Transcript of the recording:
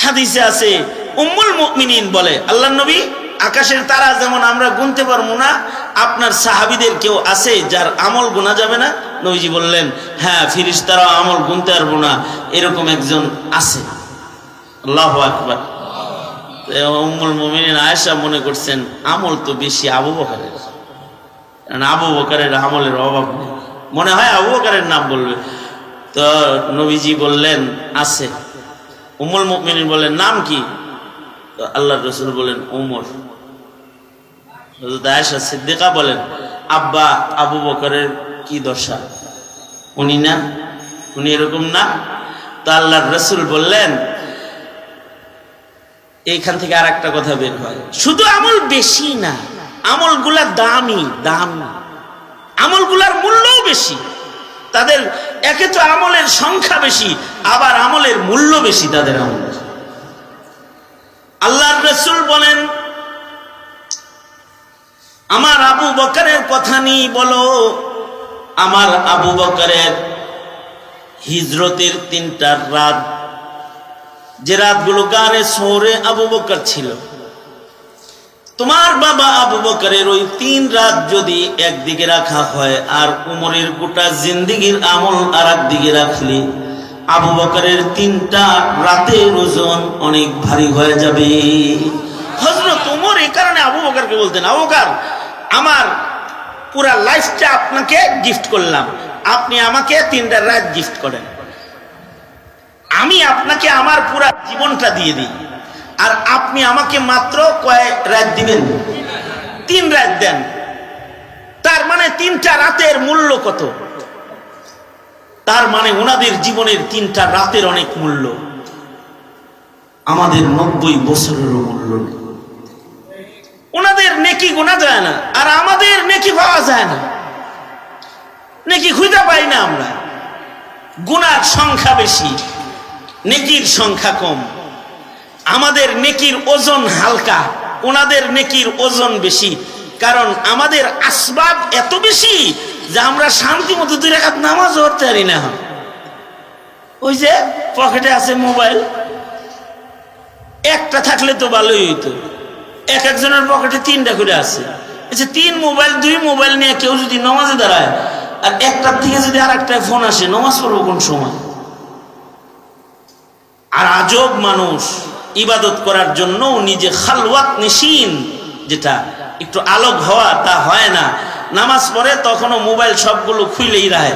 হাদিসে আছে উম্মুল মুমিনিন বলে, আল্লাহর নবী আকাশের তারা যেমন আমরা গুনতে পারবো না, আপনার সাহাবীদের কেউ আছে যার আমল গোনা যাবে না? নবীজি বললেন, হ্যাঁ, ফেরেশতারাও আমল গুনতে পারবো না, এরকম একজন আছে। আল্লাহু আকবার। উম্মুল মুমিনিন আয়েশা মনে করছেন আমল তো বেশি আবু বকরের, কারণ আবু বকরের আমলের অভাব নেই, মনে হয় আবু বকরের নাম বলবে। তো নবীজি বললেন আছে। উম্মুল মুমিনিন বললেন নাম কি? তো আল্লাহর রাসূল বলেন ওমর। হযরত আয়েশা সিদ্দিকা বলেন, আব্বা আবু বকরের কি দশা, উনি না, উনি এরকম না? তো আল্লাহর রাসূল বললেন, এইখান থেকে আর একটা কথা বের হয়, শুধু আমল বেশি না, আমলগুলা দামি, আমলগুলার মূল্যও বেশি। তাদের একে তো আমলের সংখ্যা বেশি, আবার আমলের মূল্য বেশি তাদের আমলের। আল্লাহর রাসূল বলেন, আমার আবু বকরের কথা নিয়ে বলো। আমার আবু বকরের হিজরতের 3টা রাত, যে রাতগুলো গারে শহরে আবু বকর ছিল, তোমার বাবা আবু বকরের ওই 3 রাত যদি একদিকে রাখা হয় আর উমরের গোটা জিন্দেগীর আমল আর একদিকে রাখলে, আবু বকরের 3টা রাতের ওজন অনেক ভারী হয়ে যাবে। হযরত উমর এই কারণে আবু বকরকে বলতেন, আবু বকর, আমার পুরা লাইফটা আপনাকে গিফট করলাম, আপনি আমাকে 3টা রাত গিফট করেন, আমি আপনাকে আমার পুরা জীবনটা দিয়ে দিই, আর আপনি আমাকে মাত্র কয় রাত দিবেন? 3 রাত দেন। তার মানে 3টা রাতের মূল্য কত? তার মানে ওনাদের জীবনের 3টা রাতের অনেক মূল্য, আমাদের 90 বছরেরও মূল্য নেই। ওনাদের নেকি গোনা যায় না, আর আমাদের নেকি পাওয়া যায় না, নেকি খুঁজে পাই না আমরা। গুনার সংখ্যা বেশি, নেকির সংখ্যা কম। আমাদের নেকির ওজন হালকা, ওনাদের নেকির ওজন বেশি, কারণ আমাদের আসবাব এত বেশি যে আমরা শান্তি মতো 2 রাকাত নামাজ পড়তে পারি না। ওই যে পকেটে আছে মোবাইল, একটা থাকলে তো ভালোই হইতো, একজনের পকেটে 3টা করে আছে। আচ্ছা, 3 মোবাইল, 2 মোবাইল নিয়ে কেউ যদি নামাজে দাঁড়ায়, আর একটার থেকে যদি আর একটায় ফোন আসে, নামাজ পড়বো কোন সময়? আর আজব মানুষ, ইবাদত করার জন্য নিজে খালওয়াত নিশিন, যেটা একটু আলোক হওয়া, তা হয় না। নামাজ পড়ে তখনও মোবাইল সবগুলো খুইলেই রাখে,